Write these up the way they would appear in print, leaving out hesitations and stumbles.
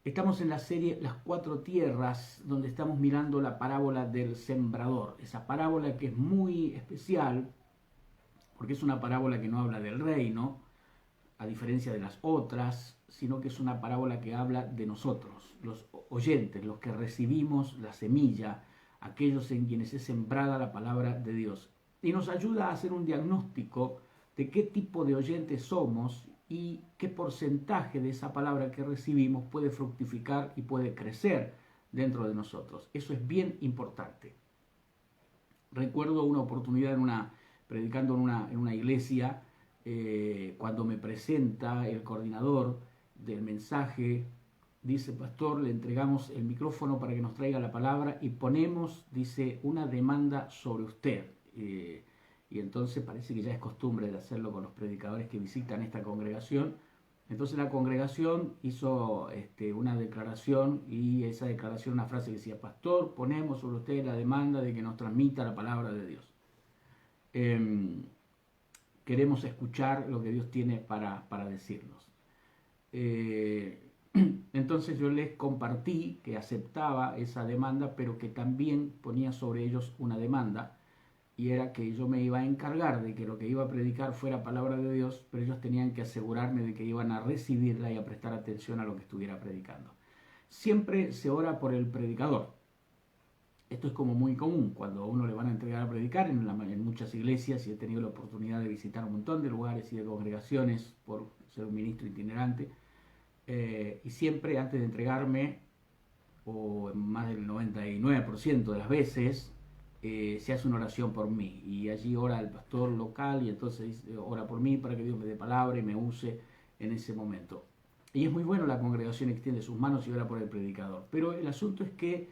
Estamos en la serie Las Cuatro Tierras, donde estamos mirando la parábola del sembrador. Esa parábola que es muy especial, porque es una parábola que no habla del reino, a diferencia de las otras, sino que es una parábola que habla de nosotros, los oyentes, los que recibimos la semilla, aquellos en quienes es sembrada la palabra de Dios. Y nos ayuda a hacer un diagnóstico de qué tipo de oyentes somos y qué porcentaje de esa palabra que recibimos puede fructificar y puede crecer dentro de nosotros. Eso es bien importante. Recuerdo una oportunidad predicando en una iglesia, cuando me presenta el coordinador del mensaje, dice: pastor, le entregamos el micrófono para que nos traiga la palabra y ponemos, dice, una demanda sobre usted. Y entonces parece que ya es costumbre de hacerlo con los predicadores que visitan esta congregación. Entonces la congregación hizo una declaración, y esa declaración, una frase que decía: pastor, ponemos sobre usted la demanda de que nos transmita la palabra de Dios. Queremos escuchar lo que Dios tiene para decirnos. Entonces yo les compartí que aceptaba esa demanda, pero que también ponía sobre ellos una demanda, y era que yo me iba a encargar de que lo que iba a predicar fuera palabra de Dios, pero ellos tenían que asegurarme de que iban a recibirla y a prestar atención a lo que estuviera predicando. Siempre se ora por el predicador. Esto es como muy común cuando a uno le van a entregar a predicar en muchas iglesias, y he tenido la oportunidad de visitar un montón de lugares y de congregaciones por ser un ministro itinerante, y siempre antes de entregarme, o más del 99% de las veces, se hace una oración por mí, y allí ora el pastor local, y entonces ora por mí para que Dios me dé palabra y me use en ese momento. Y es muy bueno, la congregación extiende sus manos y ora por el predicador, pero el asunto es que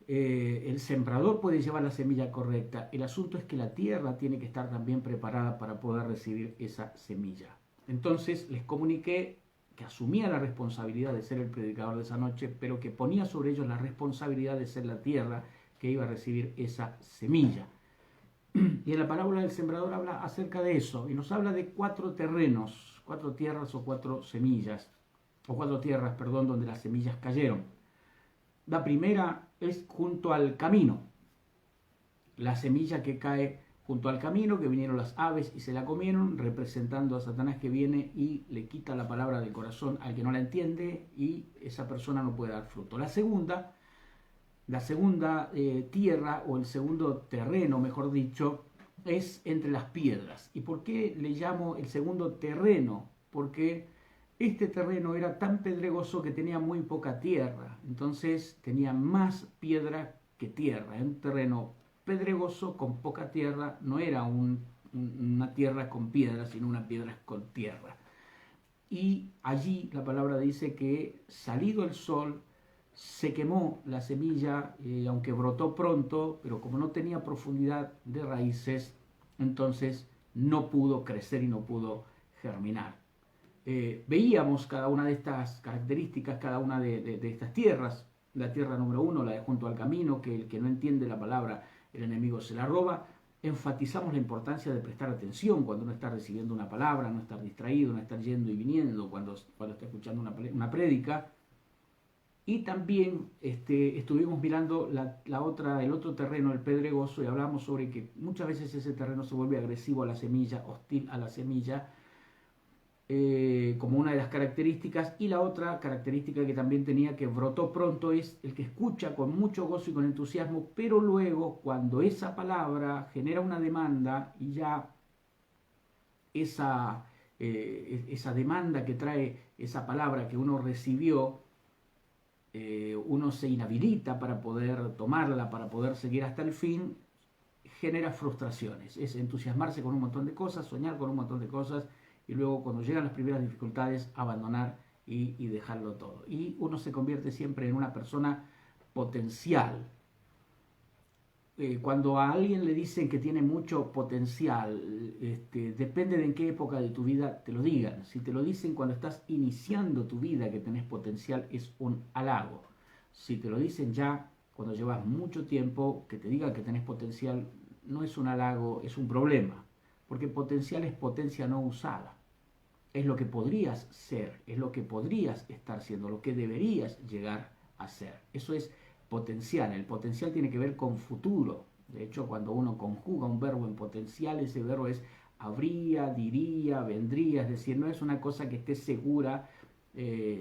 el sembrador puede llevar la semilla correcta. El asunto es que la tierra tiene que estar también preparada para poder recibir esa semilla. Entonces les comuniqué que asumía la responsabilidad de ser el predicador de esa noche, pero que ponía sobre ellos la responsabilidad de ser la tierra que iba a recibir esa semilla. Y en la parábola del sembrador habla acerca de eso, y nos habla de 4 terrenos, 4 tierras o 4 semillas, o 4 tierras, perdón, donde las semillas cayeron. La primera es junto al camino, la semilla que cae junto al camino, que vinieron las aves y se la comieron, representando a Satanás, que viene y le quita la palabra del corazón al que no la entiende, y esa persona no puede dar fruto. La segunda tierra, o el segundo terreno, mejor dicho, es entre las piedras. ¿Y por qué le llamo el segundo terreno? Porque este terreno era tan pedregoso que tenía muy poca tierra, entonces tenía más piedra que tierra. En un terreno pedregoso con poca tierra, no era una tierra con piedra, sino una piedra con tierra. Y allí la palabra dice que, salido el sol, se quemó la semilla, aunque brotó pronto, pero como no tenía profundidad de raíces, entonces no pudo crecer y no pudo germinar. Veíamos cada una de estas características, cada una de estas tierras. La tierra número 1, la de junto al camino, que el que no entiende la palabra, el enemigo se la roba. Enfatizamos la importancia de prestar atención cuando uno está recibiendo una palabra, no estar distraído, no estar yendo y viniendo cuando está escuchando una prédica. Y también estuvimos mirando el otro terreno, el pedregoso, y hablamos sobre que muchas veces ese terreno se vuelve agresivo a la semilla, hostil a la semilla, como una de las características. Y la otra característica que también tenía, que brotó pronto, es el que escucha con mucho gozo y con entusiasmo, pero luego, cuando esa palabra genera una demanda, y ya esa demanda que trae esa palabra que uno recibió, uno se inhabilita para poder tomarla, para poder seguir hasta el fin, genera frustraciones. Es entusiasmarse con un montón de cosas, soñar con un montón de cosas, y luego, cuando llegan las primeras dificultades, abandonar y dejarlo todo. Y uno se convierte siempre en una persona potencial. Cuando a alguien le dicen que tiene mucho potencial, depende de en qué época de tu vida te lo digan. Si te lo dicen cuando estás iniciando tu vida que tenés potencial, es un halago. Si te lo dicen ya cuando llevas mucho tiempo, que te digan que tenés potencial, no es un halago, es un problema. Porque potencial es potencia no usada. es lo que podrías ser, es lo que podrías estar siendo, lo que deberías llegar a ser. Eso es potencial. El potencial tiene que ver con futuro. De hecho, cuando uno conjuga un verbo en potencial, ese verbo es habría, diría, vendría, es decir, no es una cosa que esté segura,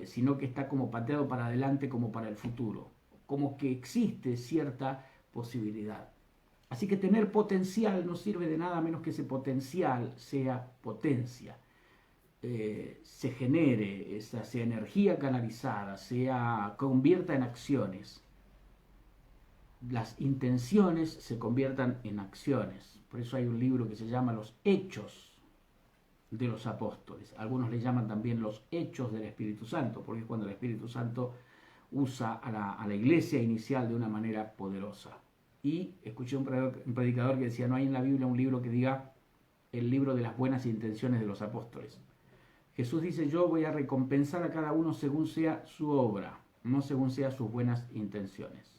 sino que está como pateado para adelante, como para el futuro, como que existe cierta posibilidad. Así que tener potencial no sirve de nada menos que ese potencial sea potencia, se genere, sea energía canalizada, sea convierta en acciones. Las intenciones se conviertan en acciones. Por eso hay un libro que se llama Los Hechos de los Apóstoles. Algunos le llaman también los Hechos del Espíritu Santo, porque es cuando el Espíritu Santo usa a la iglesia inicial de una manera poderosa. Y escuché un predicador que decía, no hay en la Biblia un libro que diga el libro de las buenas intenciones de los apóstoles. Jesús dice, yo voy a recompensar a cada uno según sea su obra, no según sea sus buenas intenciones.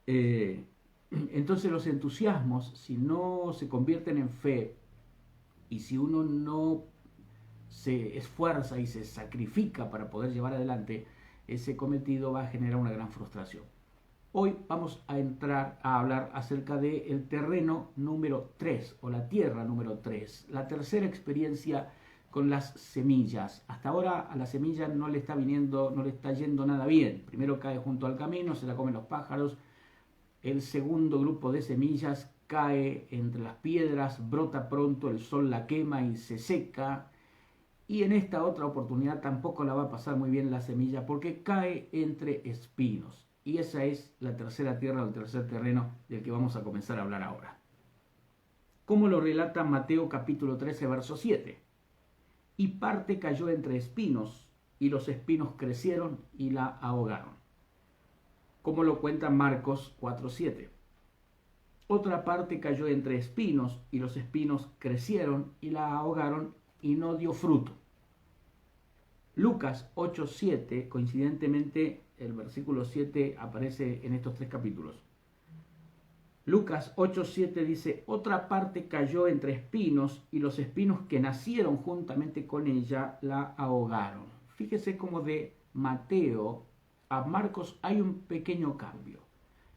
Entonces los entusiasmos, si no se convierten en fe y si uno no se esfuerza y se sacrifica para poder llevar adelante ese cometido, va a generar una gran frustración. Hoy vamos a entrar a hablar acerca del terreno número 3 o la tierra número 3, la tercera experiencia con las semillas. Hasta ahora a la semilla no le está yendo nada bien. Primero cae junto al camino, se la comen los pájaros. El segundo grupo de semillas cae entre las piedras, brota pronto, el sol la quema y se seca. Y en esta otra oportunidad tampoco la va a pasar muy bien la semilla porque cae entre espinos. Y esa es la tercera tierra o el tercer terreno del que vamos a comenzar a hablar ahora. ¿Cómo lo relata Mateo capítulo 13, verso 7? Y parte cayó entre espinos, y los espinos crecieron y la ahogaron. Como lo cuenta Marcos 4:7. Otra parte cayó entre espinos, y los espinos crecieron y la ahogaron y no dio fruto. Lucas 8:7, coincidentemente el versículo 7 aparece en estos tres capítulos. Lucas 8:7 dice, otra parte cayó entre espinos y los espinos que nacieron juntamente con ella la ahogaron. Fíjese cómo de Mateo a Marcos hay un pequeño cambio.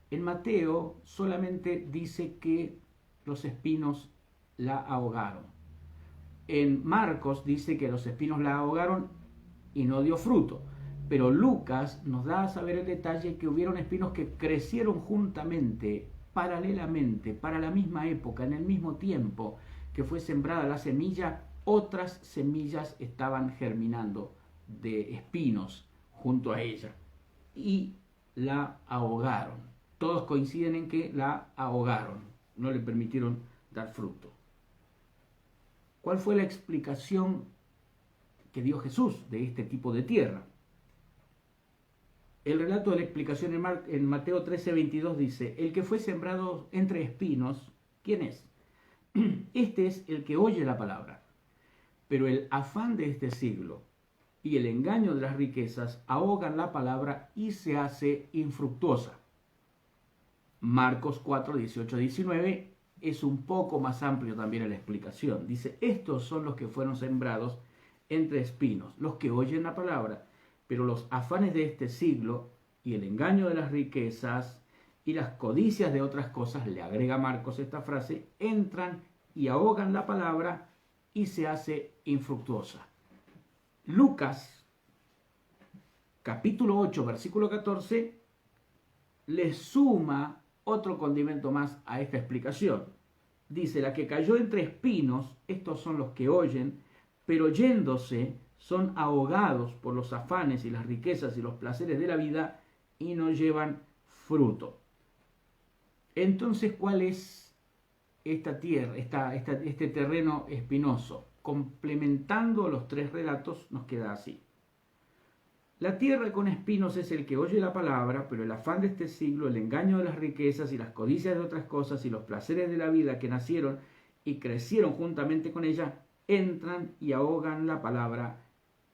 En Mateo solamente dice que los espinos la ahogaron. En Marcos dice que los espinos la ahogaron y no dio fruto. Pero Lucas nos da a saber el detalle que hubieron espinos que crecieron juntamente, paralelamente, para la misma época, en el mismo tiempo que fue sembrada la semilla, otras semillas estaban germinando de espinos junto a ella y la ahogaron. Todos coinciden en que la ahogaron, no le permitieron dar fruto. ¿Cuál fue la explicación que dio Jesús de este tipo de tierra? El relato de la explicación en Mateo 13:22 dice, el que fue sembrado entre espinos, ¿quién es? Este es el que oye la palabra, pero el afán de este siglo y el engaño de las riquezas ahogan la palabra y se hace infructuosa. Marcos 4:18-19 es un poco más amplio también en la explicación. Dice, estos son los que fueron sembrados entre espinos, los que oyen la palabra, pero los afanes de este siglo y el engaño de las riquezas y las codicias de otras cosas, le agrega Marcos esta frase, entran y ahogan la palabra y se hace infructuosa. Lucas, capítulo 8, versículo 14, le suma otro condimento más a esta explicación. Dice, la que cayó entre espinos, estos son los que oyen, pero yéndose son ahogados por los afanes y las riquezas y los placeres de la vida y no llevan fruto. Entonces, ¿cuál es esta tierra, este terreno espinoso? Complementando los tres relatos nos queda así. La tierra con espinos es el que oye la palabra, pero el afán de este siglo, el engaño de las riquezas y las codicias de otras cosas y los placeres de la vida que nacieron y crecieron juntamente con ella, entran y ahogan la palabra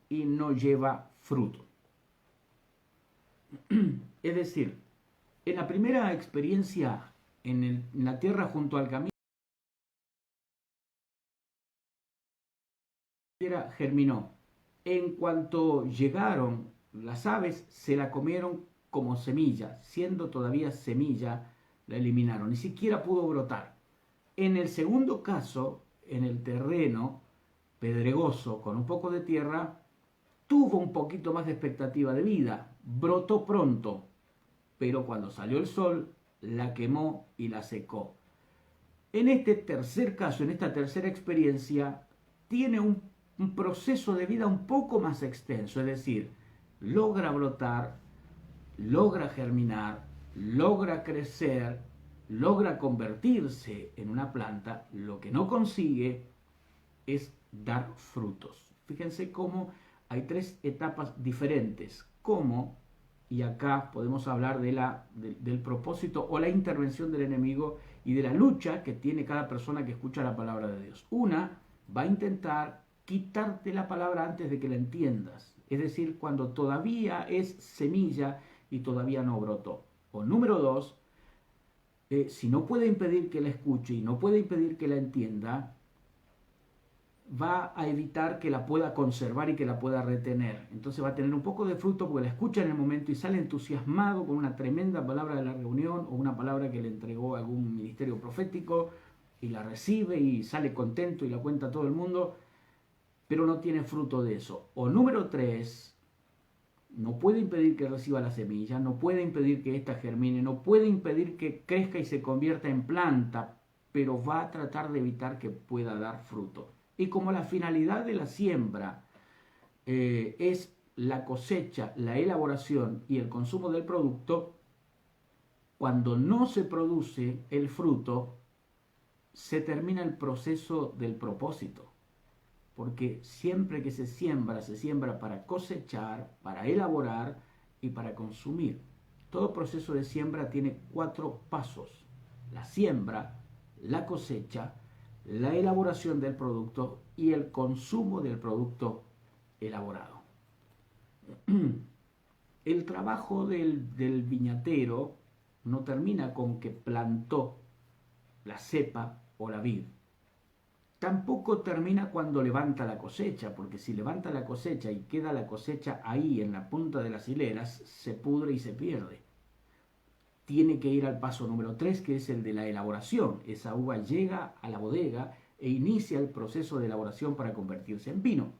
y no lleva fruto. Es decir, en la primera experiencia en la tierra junto al camino, manera germinó. En cuanto llegaron las aves, se la comieron como semilla, siendo todavía semilla, la eliminaron, ni siquiera pudo brotar. En el segundo caso, en el terreno pedregoso con un poco de tierra, tuvo un poquito más de expectativa de vida, brotó pronto, pero cuando salió el sol, la quemó y la secó. En este tercer caso, en esta tercera experiencia, tiene un proceso de vida un poco más extenso, es decir, logra brotar, logra germinar, logra crecer, logra convertirse en una planta. Lo que no consigue es dar frutos. Fíjense cómo hay tres etapas diferentes. Cómo, y acá podemos hablar del propósito o la intervención del enemigo y de la lucha que tiene cada persona que escucha la palabra de Dios. Una, va a intentar quitarte la palabra antes de que la entiendas. Es decir, cuando todavía es semilla y todavía no brotó. O número dos, si no puede impedir que la escuche y no puede impedir que la entienda, va a evitar que la pueda conservar y que la pueda retener. Entonces va a tener un poco de fruto porque la escucha en el momento y sale entusiasmado con una tremenda palabra de la reunión o una palabra que le entregó algún ministerio profético y la recibe y sale contento y la cuenta a todo el mundo, pero no tiene fruto de eso. O número tres, no puede impedir que reciba la semilla, no puede impedir que ésta germine, no puede impedir que crezca y se convierta en planta, pero va a tratar de evitar que pueda dar fruto. Y como la finalidad de la siembra es la cosecha, la elaboración y el consumo del producto, cuando no se produce el fruto, se termina el proceso del propósito. Porque siempre que se siembra para cosechar, para elaborar y para consumir. Todo proceso de siembra tiene 4 pasos: la siembra, la cosecha, la elaboración del producto y el consumo del producto elaborado. El trabajo del viñatero no termina con que plantó la cepa o la vid. Tampoco termina cuando levanta la cosecha, porque si levanta la cosecha y queda la cosecha ahí en la punta de las hileras, se pudre y se pierde. Tiene que ir al paso número 3, que es el de la elaboración. Esa uva llega a la bodega e inicia el proceso de elaboración para convertirse en vino.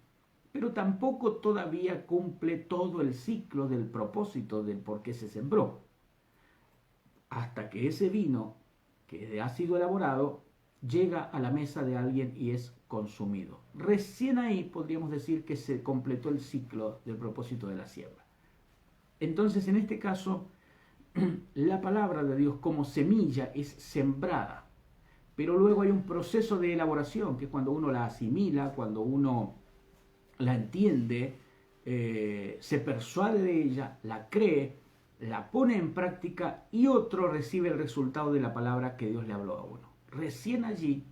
Pero tampoco todavía cumple todo el ciclo del propósito del por qué se sembró. Hasta que ese vino que ha sido elaborado llega a la mesa de alguien y es consumido. Recién ahí podríamos decir que se completó el ciclo del propósito de la siembra. Entonces, en este caso, la palabra de Dios como semilla es sembrada, pero luego hay un proceso de elaboración, que es cuando uno la asimila, cuando uno la entiende, se persuade de ella, la cree, la pone en práctica y otro recibe el resultado de la palabra que Dios le habló a uno. Recién allí,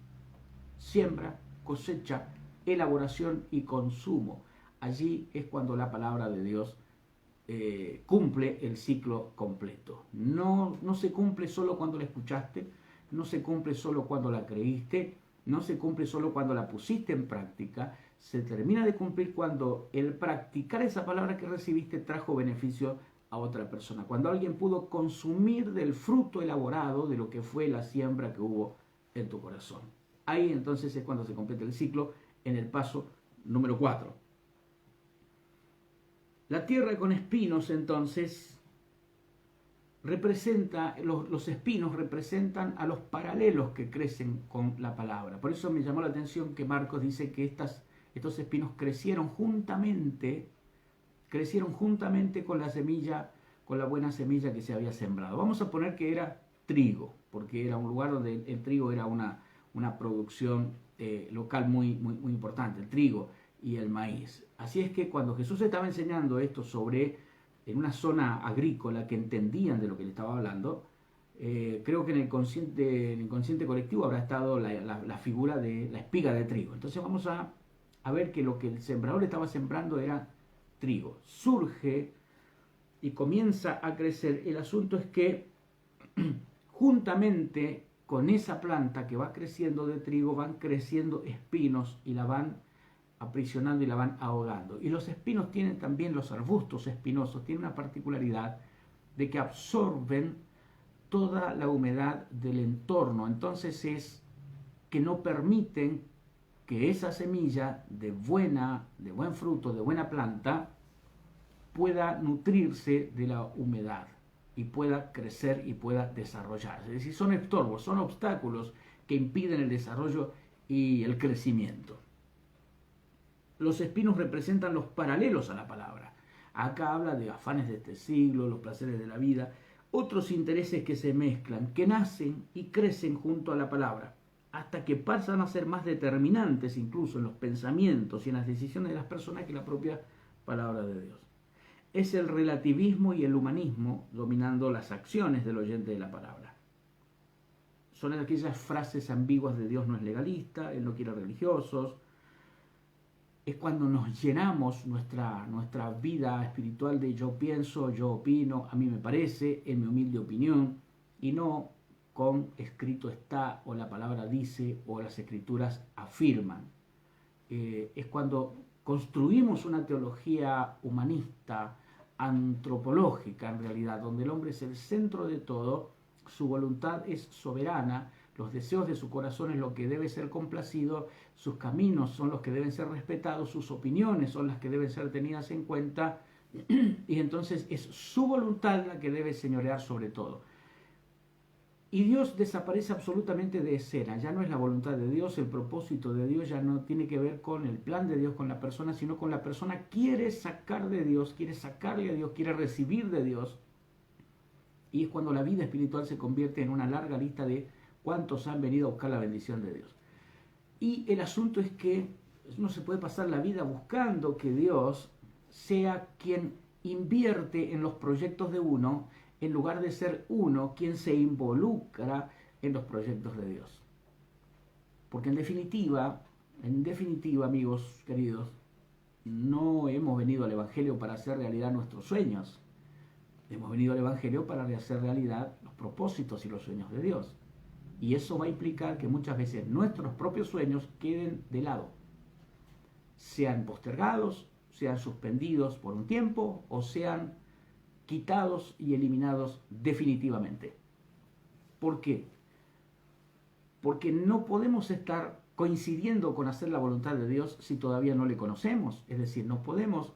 siembra, cosecha, elaboración y consumo. Allí es cuando la palabra de Dios cumple el ciclo completo. No se cumple solo cuando la escuchaste, no se cumple solo cuando la creíste, no se cumple solo cuando la pusiste en práctica, se termina de cumplir cuando el practicar esa palabra que recibiste trajo beneficio a otra persona, cuando alguien pudo consumir del fruto elaborado de lo que fue la siembra que hubo en tu corazón. Ahí entonces es cuando se completa el ciclo en el paso número 4. La tierra con espinos entonces representa, los espinos representan a los paralelos que crecen con la palabra. Por eso me llamó la atención que Marcos dice que estos espinos crecieron juntamente con la semilla, con la buena semilla que se había sembrado. Vamos a poner que era trigo, porque era un lugar donde el trigo era una producción local muy importante, el trigo y el maíz. Así es que cuando Jesús estaba enseñando esto en una zona agrícola que entendían de lo que le estaba hablando, creo que en el inconsciente colectivo habrá estado la figura de la espiga de trigo. Entonces vamos a ver que lo que el sembrador estaba sembrando era trigo. Surge y comienza a crecer. El asunto es que juntamente con esa planta que va creciendo de trigo van creciendo espinos y la van aprisionando y la van ahogando. Y los espinos tienen también, los arbustos espinosos, tienen una particularidad de que absorben toda la humedad del entorno. Entonces es que no permiten que esa semilla de buen fruto, de buena planta, pueda nutrirse de la humedad y pueda crecer y pueda desarrollarse. Es decir, son estorbos, son obstáculos que impiden el desarrollo y el crecimiento. Los espinos representan los paralelos a la palabra. Acá habla de afanes de este siglo, los placeres de la vida, otros intereses que se mezclan, que nacen y crecen junto a la palabra, hasta que pasan a ser más determinantes incluso en los pensamientos y en las decisiones de las personas que la propia palabra de Dios. Es el relativismo y el humanismo dominando las acciones del oyente de la palabra. Son aquellas frases ambiguas de Dios no es legalista, Él no quiere religiosos. Es cuando nos llenamos nuestra vida espiritual de yo pienso, yo opino, a mí me parece, en mi humilde opinión, y no con escrito está o la palabra dice o las escrituras afirman. Es cuando construimos una teología humanista, antropológica en realidad, donde el hombre es el centro de todo, su voluntad es soberana, los deseos de su corazón es lo que debe ser complacido, sus caminos son los que deben ser respetados, sus opiniones son las que deben ser tenidas en cuenta, y entonces es su voluntad la que debe señorear sobre todo. Y Dios desaparece absolutamente de escena, ya no es la voluntad de Dios, el propósito de Dios ya no tiene que ver con el plan de Dios con la persona, sino con la persona quiere sacar de Dios, quiere sacarle a Dios, quiere recibir de Dios. Y es cuando la vida espiritual se convierte en una larga lista de cuántos han venido a buscar la bendición de Dios. Y el asunto es que uno se puede pasar la vida buscando que Dios sea quien invierte en los proyectos de uno, en lugar de ser uno quien se involucra en los proyectos de Dios. Porque en definitiva, amigos queridos, no hemos venido al Evangelio para hacer realidad nuestros sueños. Hemos venido al Evangelio para hacer realidad los propósitos y los sueños de Dios. Y eso va a implicar que muchas veces nuestros propios sueños queden de lado. Sean postergados, sean suspendidos por un tiempo o sean quitados y eliminados definitivamente. ¿Por qué? Porque no podemos estar coincidiendo con hacer la voluntad de Dios si todavía no le conocemos. Es decir, no podemos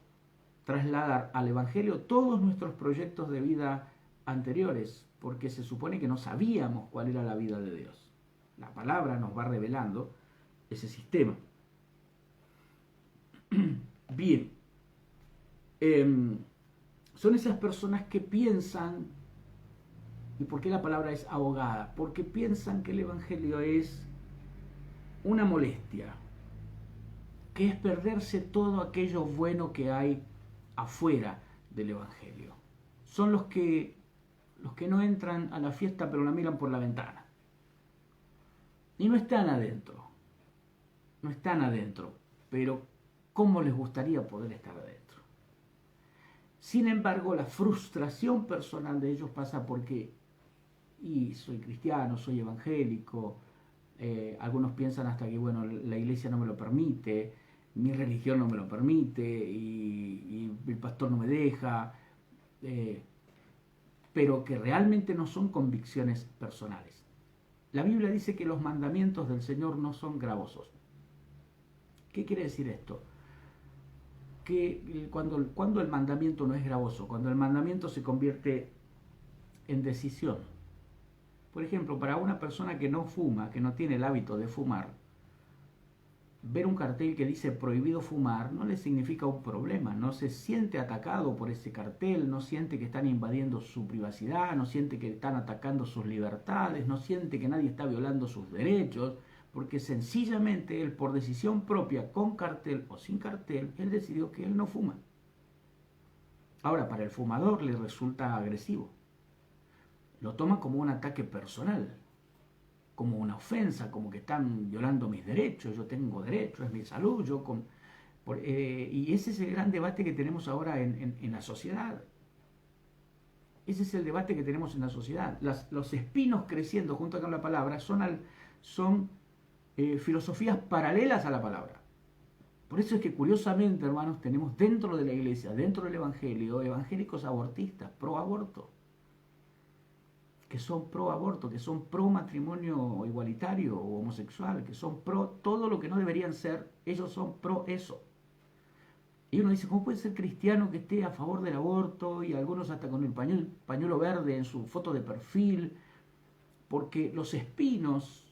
trasladar al Evangelio todos nuestros proyectos de vida anteriores, porque se supone que no sabíamos cuál era la vida de Dios. La palabra nos va revelando ese sistema. Bien, son esas personas que piensan, ¿y por qué la palabra es ahogada? Porque piensan que el Evangelio es una molestia, que es perderse todo aquello bueno que hay afuera del Evangelio. Son los que no entran a la fiesta pero la miran por la ventana. Y no están adentro. No están adentro. Pero ¿cómo les gustaría poder estar adentro? Sin embargo, la frustración personal de ellos pasa porque soy cristiano, soy evangélico, algunos piensan hasta que bueno, la iglesia no me lo permite, mi religión no me lo permite y el pastor no me deja, pero que realmente no son convicciones personales. La Biblia dice que los mandamientos del Señor no son gravosos. ¿Qué quiere decir esto? Que cuando el mandamiento no es gravoso, cuando el mandamiento se convierte en decisión. Por ejemplo, para una persona que no fuma, que no tiene el hábito de fumar, ver un cartel que dice prohibido fumar no le significa un problema, no se siente atacado por ese cartel, no siente que están invadiendo su privacidad, no siente que están atacando sus libertades, no siente que nadie está violando sus derechos, porque sencillamente él, por decisión propia, con cartel o sin cartel, él decidió que él no fuma. Ahora, para el fumador le resulta agresivo. Lo toma como un ataque personal, como una ofensa, como que están violando mis derechos, yo tengo derechos, es mi salud, y ese es el gran debate que tenemos ahora en la sociedad. Ese es el debate que tenemos en la sociedad. Los espinos creciendo junto con la palabra son filosofías paralelas a la palabra. Por eso es que curiosamente, hermanos, tenemos dentro de la iglesia, dentro del evangelio, evangélicos abortistas, pro aborto, que son pro aborto, que son pro matrimonio igualitario o homosexual, que son pro todo lo que no deberían ser, ellos son pro eso. Y uno dice, ¿cómo puede ser cristiano que esté a favor del aborto? Y algunos hasta con el pañuelo verde en su foto de perfil, porque los espinos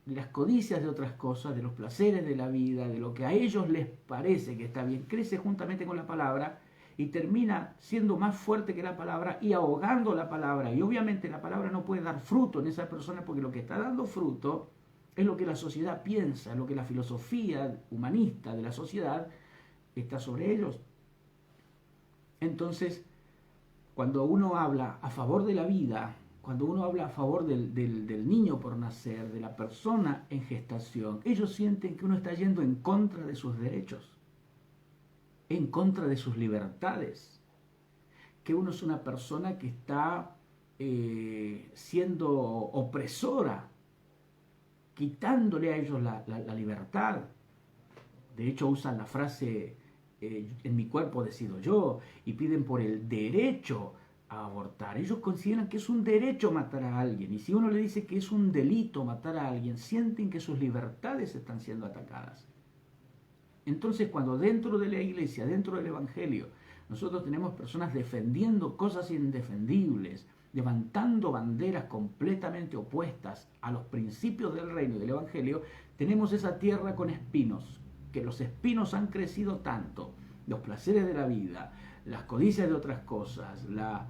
de las codicias de otras cosas, de los placeres de la vida, de lo que a ellos les parece que está bien, crece juntamente con la palabra y termina siendo más fuerte que la palabra y ahogando la palabra. Y obviamente la palabra no puede dar fruto en esa persona porque lo que está dando fruto es lo que la sociedad piensa, lo que la filosofía humanista de la sociedad está sobre ellos. Entonces, cuando uno habla a favor de la vida, cuando uno habla a favor del niño por nacer, de la persona en gestación, ellos sienten que uno está yendo en contra de sus derechos, en contra de sus libertades, que uno es una persona que está siendo opresora, quitándole a ellos la libertad. De hecho usan la frase en mi cuerpo decido yo y piden por el derecho a abortar. Ellos consideran que es un derecho matar a alguien y si uno le dice que es un delito matar a alguien, sienten que sus libertades están siendo atacadas. Entonces, cuando dentro de la iglesia, dentro del evangelio, nosotros tenemos personas defendiendo cosas indefendibles, levantando banderas completamente opuestas a los principios del reino y del evangelio, tenemos esa tierra con espinos, que los espinos han crecido tanto, los placeres de la vida, las codicias de otras cosas, la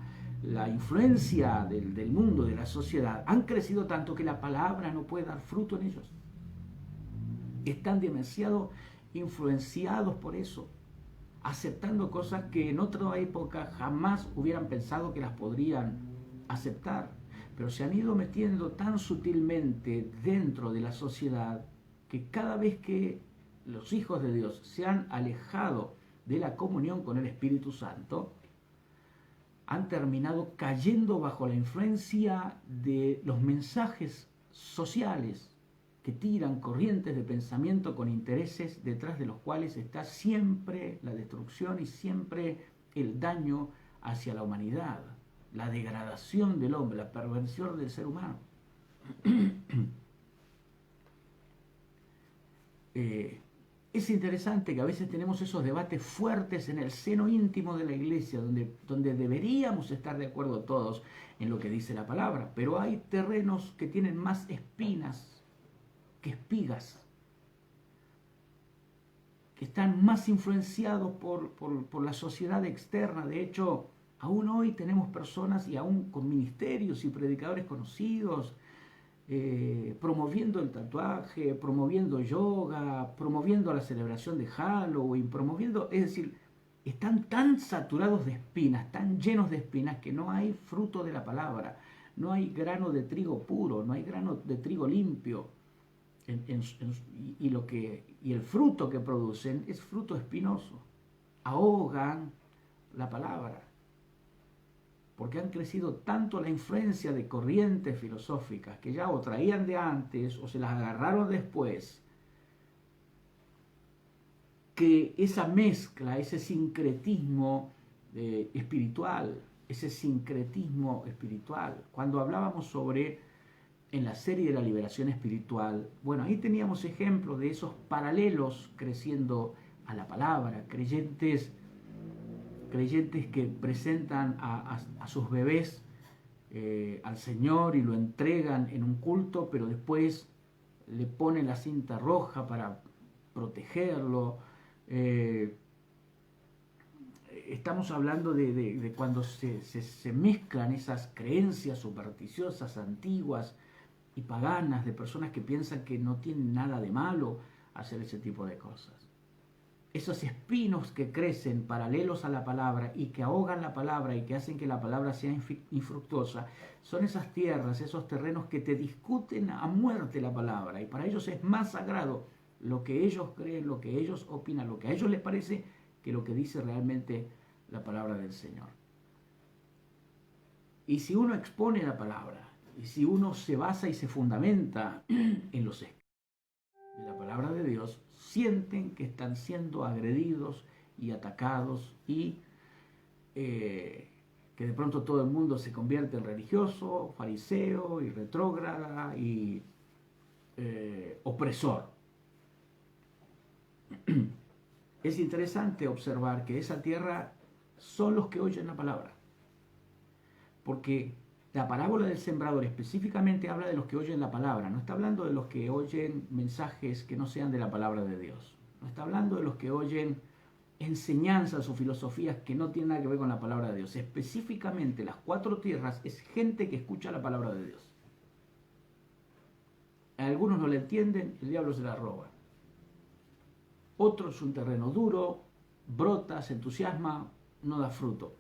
influencia del mundo, de la sociedad, han crecido tanto que la palabra no puede dar fruto en ellos. Están demasiado influenciados por eso, aceptando cosas que en otra época jamás hubieran pensado que las podrían aceptar, pero se han ido metiendo tan sutilmente dentro de la sociedad que cada vez que los hijos de Dios se han alejado de la comunión con el Espíritu Santo, han terminado cayendo bajo la influencia de los mensajes sociales que tiran corrientes de pensamiento con intereses detrás de los cuales está siempre la destrucción y siempre el daño hacia la humanidad, la degradación del hombre, la perversión del ser humano. Es interesante que a veces tenemos esos debates fuertes en el seno íntimo de la iglesia, donde deberíamos estar de acuerdo todos en lo que dice la palabra, pero hay terrenos que tienen más espinas que espigas, que están más influenciados por la sociedad externa. De hecho, aún hoy tenemos personas y aún con ministerios y predicadores conocidos, promoviendo el tatuaje, promoviendo yoga, promoviendo la celebración de Halloween, promoviendo, es decir, están tan saturados de espinas, tan llenos de espinas que no hay fruto de la palabra, no hay grano de trigo puro, no hay grano de trigo limpio, y el fruto que producen es fruto espinoso, ahogan la palabra, porque han crecido tanto la influencia de corrientes filosóficas que ya o traían de antes o se las agarraron después, que esa mezcla, ese sincretismo espiritual, cuando hablábamos sobre, en la serie de la liberación espiritual, bueno, ahí teníamos ejemplos de esos paralelos creciendo a la palabra, creyentes que presentan a sus bebés al Señor y lo entregan en un culto, pero después le ponen la cinta roja para protegerlo. Estamos hablando de cuando se mezclan esas creencias supersticiosas, antiguas y paganas, de personas que piensan que no tienen nada de malo hacer ese tipo de cosas. Esos espinos que crecen paralelos a la palabra y que ahogan la palabra y que hacen que la palabra sea infructuosa, son esas tierras, esos terrenos que te discuten a muerte la palabra, y para ellos es más sagrado lo que ellos creen, lo que ellos opinan, lo que a ellos les parece, que lo que dice realmente la palabra del Señor. Y si uno expone la palabra, y si uno se basa y se fundamenta en los escritos de la palabra de Dios, sienten que están siendo agredidos y atacados y que de pronto todo el mundo se convierte en religioso, fariseo y retrógrada y opresor. Es interesante observar que esa tierra son los que oyen la palabra, porque la parábola del sembrador específicamente habla de los que oyen la palabra, no está hablando de los que oyen mensajes que no sean de la palabra de Dios, no está hablando de los que oyen enseñanzas o filosofías que no tienen nada que ver con la palabra de Dios. Específicamente las 4 tierras es gente que escucha la palabra de Dios. A algunos no le entienden, el diablo se la roba. Otros un terreno duro, brota, se entusiasma, no da fruto.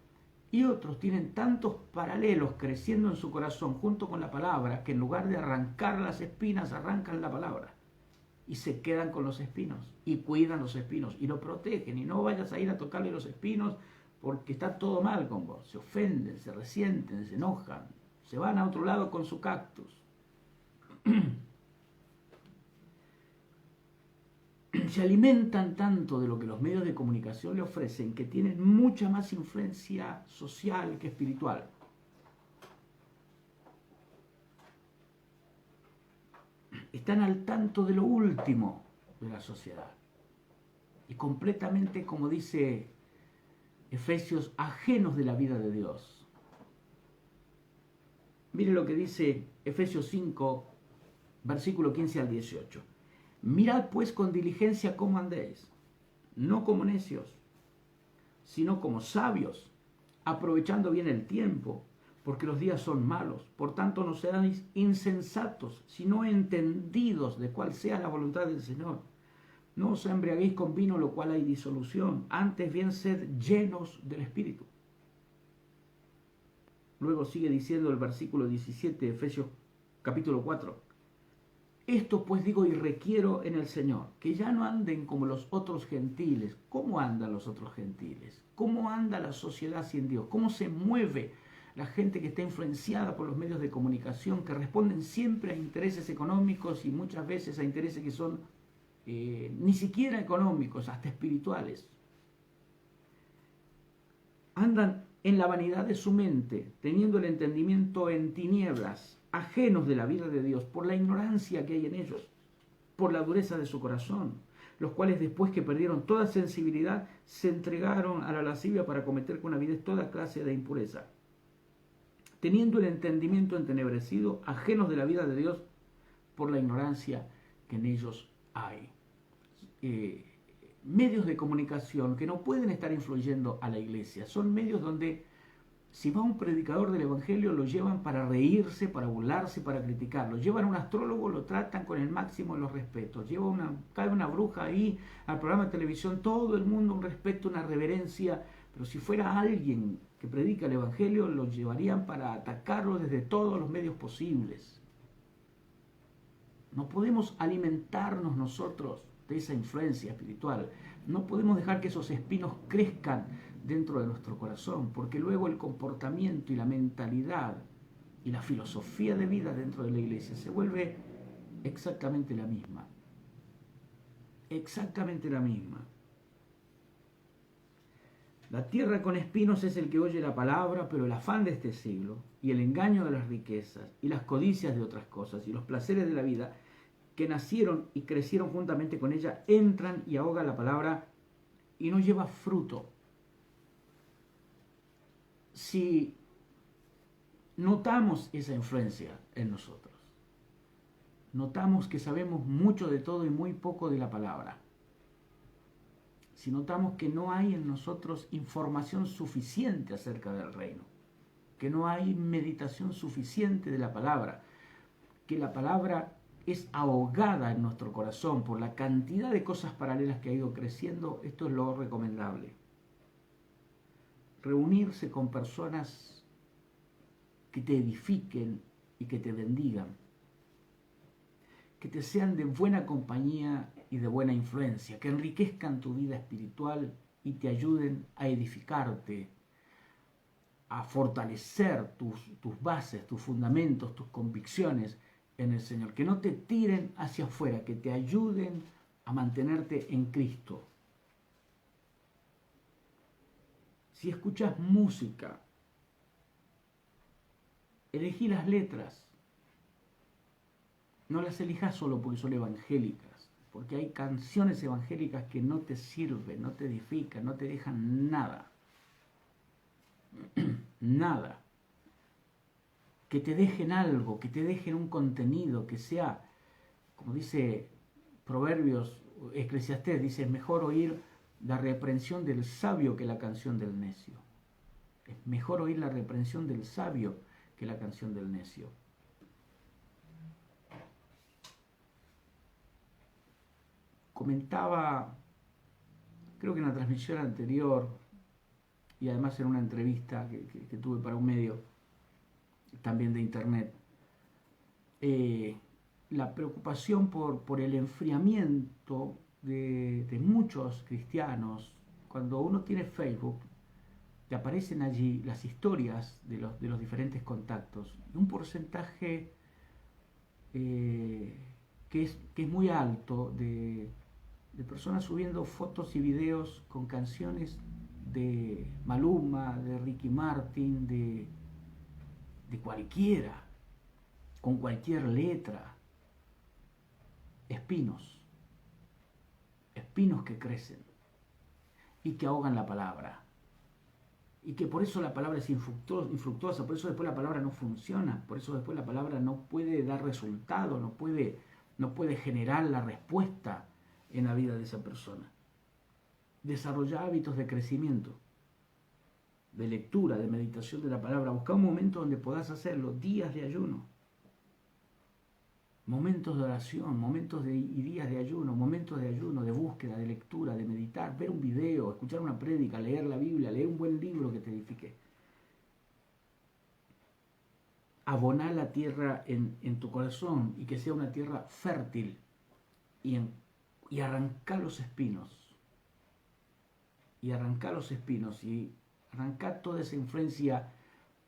Y otros tienen tantos paralelos creciendo en su corazón junto con la palabra que en lugar de arrancar las espinas, arrancan la palabra. Y se quedan con los espinos y cuidan los espinos y lo protegen. Y no vayas a ir a tocarle los espinos porque está todo mal con vos. Se ofenden, se resienten, se enojan, se van a otro lado con su cactus. Se alimentan tanto de lo que los medios de comunicación le ofrecen que tienen mucha más influencia social que espiritual. Están al tanto de lo último de la sociedad y completamente, como dice Efesios, ajenos de la vida de Dios. Mire lo que dice Efesios 5, versículo 15 al 18. Mirad pues con diligencia cómo andéis, no como necios, sino como sabios, aprovechando bien el tiempo, porque los días son malos. Por tanto, no seáis insensatos, sino entendidos de cuál sea la voluntad del Señor. No os embriaguéis con vino, lo cual hay disolución. Antes bien, sed llenos del Espíritu. Luego sigue diciendo el versículo 17 de Efesios capítulo 4. Esto pues digo y requiero en el Señor, que ya no anden como los otros gentiles. ¿Cómo andan los otros gentiles? ¿Cómo anda la sociedad sin Dios? ¿Cómo se mueve la gente que está influenciada por los medios de comunicación, que responden siempre a intereses económicos y muchas veces a intereses que son ni siquiera económicos, hasta espirituales? Andan en la vanidad de su mente, teniendo el entendimiento en tinieblas, ajenos de la vida de Dios, por la ignorancia que hay en ellos, por la dureza de su corazón, los cuales después que perdieron toda sensibilidad, se entregaron a la lascivia para cometer con avidez toda clase de impureza, teniendo el entendimiento entenebrecido, ajenos de la vida de Dios, por la ignorancia que en ellos hay. Medios de comunicación que no pueden estar influyendo a la iglesia, son medios donde si va un predicador del evangelio lo llevan para reírse, para burlarse, para criticarlo. Llevan a un astrólogo, lo tratan con el máximo de los respetos. Cae una bruja ahí al programa de televisión, todo el mundo un respeto, una reverencia. Pero si fuera alguien que predica el evangelio, lo llevarían para atacarlo desde todos los medios posibles. No podemos alimentarnos nosotros de esa influencia espiritual. No podemos dejar que esos espinos crezcan dentro de nuestro corazón, porque luego el comportamiento y la mentalidad y la filosofía de vida dentro de la iglesia se vuelve exactamente la misma. Exactamente la misma. La tierra con espinos es el que oye la palabra, pero el afán de este siglo y el engaño de las riquezas y las codicias de otras cosas y los placeres de la vida que nacieron y crecieron juntamente con ella entran y ahogan la palabra y no lleva fruto. Si notamos esa influencia en nosotros, notamos que sabemos mucho de todo y muy poco de la palabra, si notamos que no hay en nosotros información suficiente acerca del reino, que no hay meditación suficiente de la palabra, que la palabra es ahogada en nuestro corazón por la cantidad de cosas paralelas que ha ido creciendo, esto es lo recomendable. Reunirse con personas que te edifiquen y que te bendigan, que te sean de buena compañía y de buena influencia, que enriquezcan tu vida espiritual y te ayuden a edificarte, a fortalecer tus bases, tus fundamentos, tus convicciones en el Señor, que no te tiren hacia afuera, que te ayuden a mantenerte en Cristo. Si escuchas música, elegí las letras. No las elijas solo porque son evangélicas, porque hay canciones evangélicas que no te sirven, no te edifican, no te dejan nada. Nada. Que te dejen algo, que te dejen un contenido, que sea, como dice Proverbios, Eclesiastés, dice, es mejor oír la reprensión del sabio que la canción del necio. Es mejor oír la reprensión del sabio que la canción del necio. Comentaba, creo que en la transmisión anterior, y además en una entrevista que tuve para un medio, también de internet, la preocupación por el enfriamiento de muchos cristianos. Cuando uno tiene Facebook, te aparecen allí las historias de los diferentes contactos. Un porcentaje que es muy alto de personas subiendo fotos y videos con canciones de Maluma, de Ricky Martin, de cualquiera, con cualquier letra. Espinos que crecen y que ahogan la palabra. Y que por eso la palabra es infructuosa, por eso después la palabra no funciona, por eso después la palabra no puede dar resultado, no puede generar la respuesta en la vida de esa persona. Desarrolla hábitos de crecimiento, de lectura, de meditación de la palabra. Busca un momento donde puedas hacerlo, días de ayuno, momentos de oración, y días de ayuno, momentos de ayuno, de búsqueda, de lectura, de meditar, ver un video, escuchar una prédica, leer la Biblia, leer un buen libro que te edifique. Abonar la tierra en tu corazón y que sea una tierra fértil y arrancar los espinos. Y arrancar toda esa influencia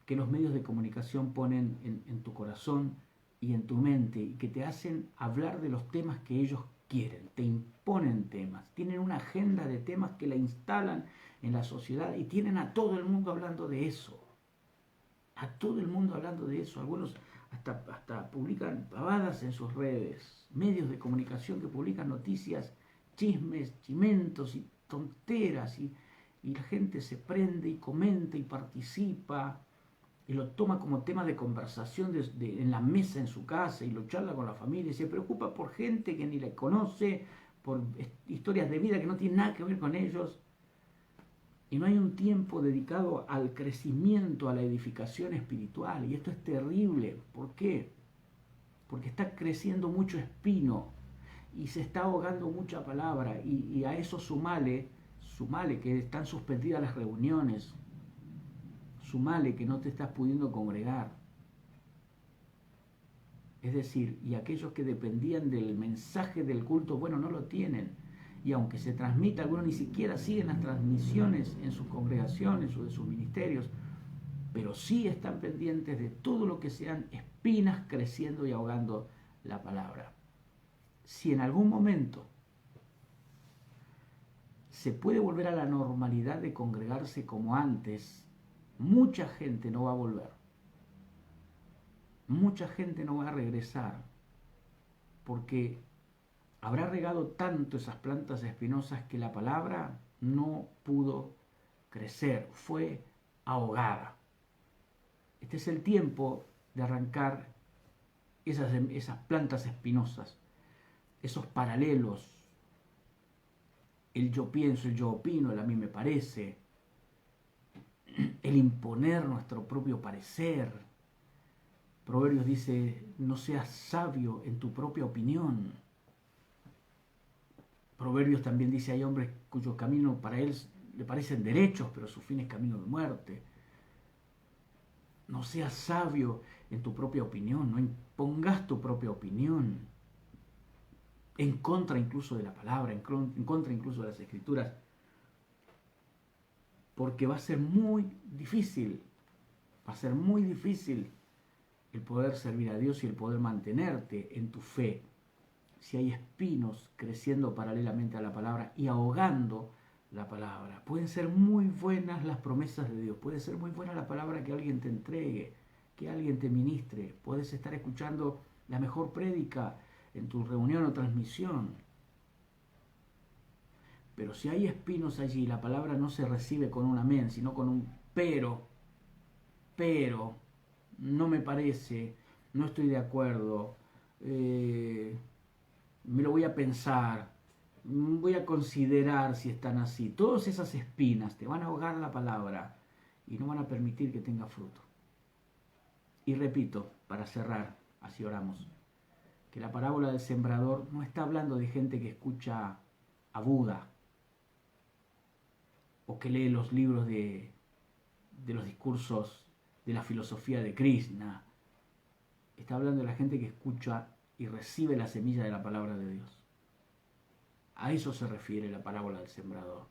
que los medios de comunicación ponen en tu corazón y en tu mente, y que te hacen hablar de los temas que ellos quieren, te imponen temas, tienen una agenda de temas que la instalan en la sociedad y tienen a todo el mundo hablando de eso, algunos hasta publican pavadas en sus redes, medios de comunicación que publican noticias, chismes, chimentos y tonteras, y la gente se prende y comenta y participa, y lo toma como tema de conversación en la mesa en su casa, y lo charla con la familia, y se preocupa por gente que ni le conoce, por historias de vida que no tienen nada que ver con ellos, y no hay un tiempo dedicado al crecimiento, a la edificación espiritual, y esto es terrible. ¿Por qué? Porque está creciendo mucho espino, y se está ahogando mucha palabra, y a eso sumale que están suspendidas las reuniones, sumale que no te estás pudiendo congregar. Es decir, y aquellos que dependían del mensaje del culto, bueno, no lo tienen. Y aunque se transmita, algunos ni siquiera siguen las transmisiones en sus congregaciones o de sus ministerios, pero sí están pendientes de todo lo que sean espinas creciendo y ahogando la palabra. Si en algún momento se puede volver a la normalidad de congregarse como antes, mucha gente no va a volver. Mucha gente no va a regresar porque habrá regado tanto esas plantas espinosas que la palabra no pudo crecer, fue ahogada. Este es el tiempo de arrancar esas plantas espinosas, esos paralelos, el yo pienso, el yo opino, el a mí me parece, el imponer nuestro propio parecer. Proverbios dice, no seas sabio en tu propia opinión. Proverbios también dice, hay hombres cuyos caminos para él le parecen derechos, pero su fin es camino de muerte. No seas sabio en tu propia opinión, no impongas tu propia opinión, en contra incluso de la palabra, en contra incluso de las escrituras, porque va a ser muy difícil el poder servir a Dios y el poder mantenerte en tu fe, si hay espinos creciendo paralelamente a la palabra y ahogando la palabra. Pueden ser muy buenas las promesas de Dios, puede ser muy buena la palabra que alguien te entregue, que alguien te ministre, puedes estar escuchando la mejor prédica en tu reunión o transmisión. Pero si hay espinos allí, la palabra no se recibe con un amén, sino con un pero, no me parece, no estoy de acuerdo, me lo voy a pensar, voy a considerar si están así. Todas esas espinas te van a ahogar la palabra y no van a permitir que tenga fruto. Y repito, para cerrar, así oramos, que la parábola del sembrador no está hablando de gente que escucha a Buda o que lee los libros de los discursos de la filosofía de Krishna. Está hablando de la gente que escucha y recibe la semilla de la palabra de Dios. A eso se refiere la parábola del sembrador.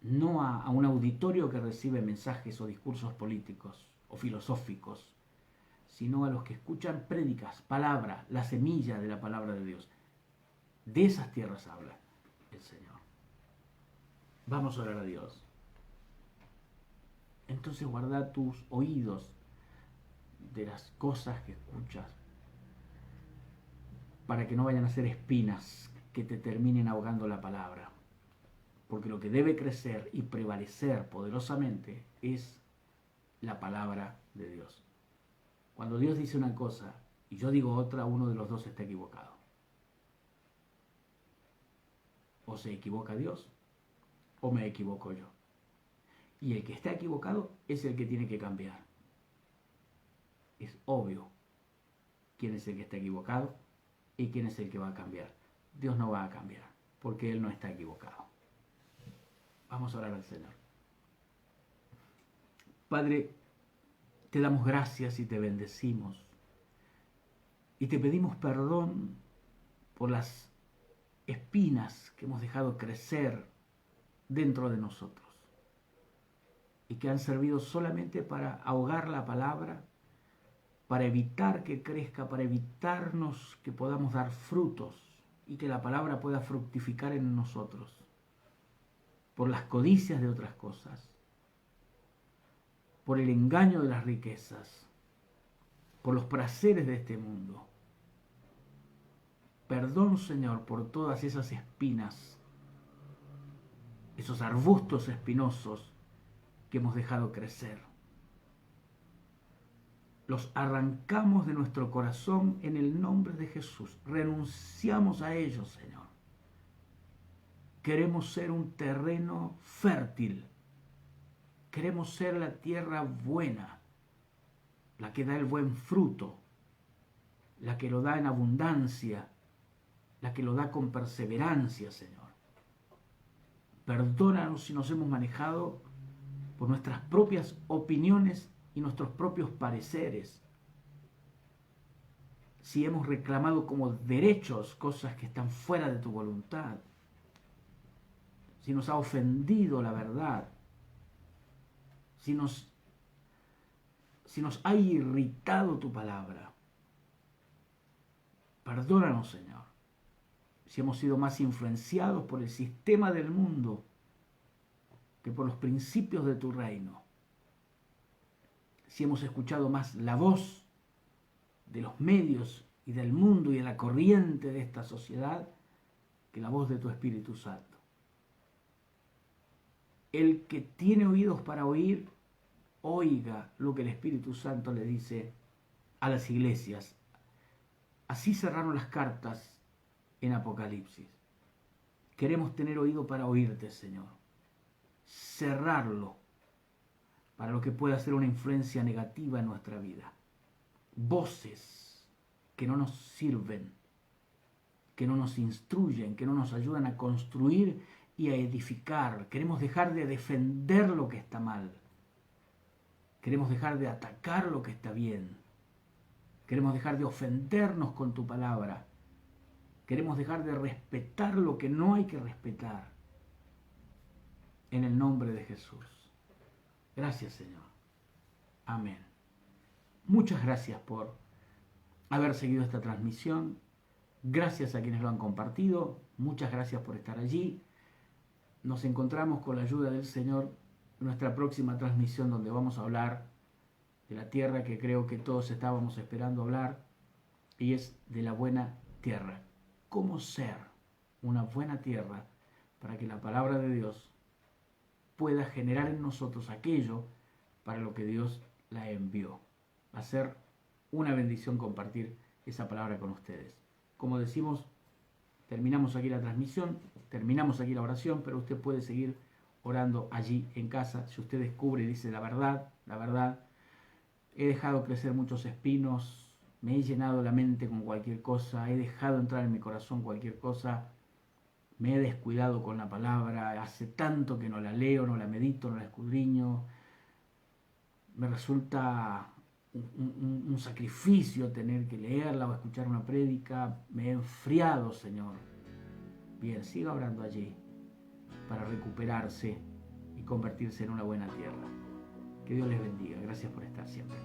No a un auditorio que recibe mensajes o discursos políticos o filosóficos, sino a los que escuchan prédicas, palabra, la semilla de la palabra de Dios. De esas tierras habla el Señor. Vamos a orar a Dios. Entonces guarda tus oídos de las cosas que escuchas para que no vayan a ser espinas que te terminen ahogando la palabra. Porque lo que debe crecer y prevalecer poderosamente es la palabra de Dios. Cuando Dios dice una cosa y yo digo otra, uno de los dos está equivocado. O se equivoca Dios o me equivoco yo. Y el que está equivocado es el que tiene que cambiar. Es obvio quién es el que está equivocado y quién es el que va a cambiar. Dios no va a cambiar porque Él no está equivocado. Vamos a orar al Señor. Padre, te damos gracias y te bendecimos. Y te pedimos perdón por las espinas que hemos dejado crecer dentro de nosotros y que han servido solamente para ahogar la palabra, para evitar que crezca, para evitarnos que podamos dar frutos y que la palabra pueda fructificar en nosotros, por las codicias de otras cosas, por el engaño de las riquezas, por los placeres de este mundo. Perdón, Señor, por todas esas espinas, esos arbustos espinosos que hemos dejado crecer. Los arrancamos de nuestro corazón en el nombre de Jesús. Renunciamos a ellos, Señor. Queremos ser un terreno fértil. Queremos ser la tierra buena, la que da el buen fruto, la que lo da en abundancia, la que lo da con perseverancia, Señor. Perdónanos si nos hemos manejado por nuestras propias opiniones y nuestros propios pareceres. Si hemos reclamado como derechos cosas que están fuera de tu voluntad. Si nos ha ofendido la verdad. Si nos ha irritado tu palabra. Perdónanos, Señor. Si hemos sido más influenciados por el sistema del mundo que por los principios de tu reino. Si hemos escuchado más la voz de los medios y del mundo y de la corriente de esta sociedad que la voz de tu Espíritu Santo. El que tiene oídos para oír, oiga lo que el Espíritu Santo le dice a las iglesias. Así cerraron las cartas en Apocalipsis. Queremos tener oído para oírte, Señor. Cerrarlo para lo que pueda ser una influencia negativa en nuestra vida. Voces que no nos sirven, que no nos instruyen, que no nos ayudan a construir y a edificar. Queremos dejar de defender lo que está mal. Queremos dejar de atacar lo que está bien. Queremos dejar de ofendernos con tu palabra. Queremos dejar de respetar lo que no hay que respetar. En el nombre de Jesús. Gracias, Señor. Amén. Muchas gracias por haber seguido esta transmisión. Gracias a quienes lo han compartido. Muchas gracias por estar allí. Nos encontramos con la ayuda del Señor en nuestra próxima transmisión, donde vamos a hablar de la tierra que creo que todos estábamos esperando hablar, y es de la buena tierra. ¿Cómo ser una buena tierra para que la palabra de Dios pueda generar en nosotros aquello para lo que Dios la envió? Va a ser una bendición compartir esa palabra con ustedes. Como decimos, terminamos aquí la transmisión, terminamos aquí la oración, pero usted puede seguir orando allí en casa. Si usted descubre y dice la verdad, he dejado crecer muchos espinos, me he llenado la mente con cualquier cosa, he dejado entrar en mi corazón cualquier cosa, me he descuidado con la palabra, hace tanto que no la leo, no la medito, no la escudriño, me resulta un sacrificio tener que leerla o escuchar una prédica, me he enfriado, Señor. Bien, siga orando allí para recuperarse y convertirse en una buena tierra. Que Dios les bendiga. Gracias por estar siempre.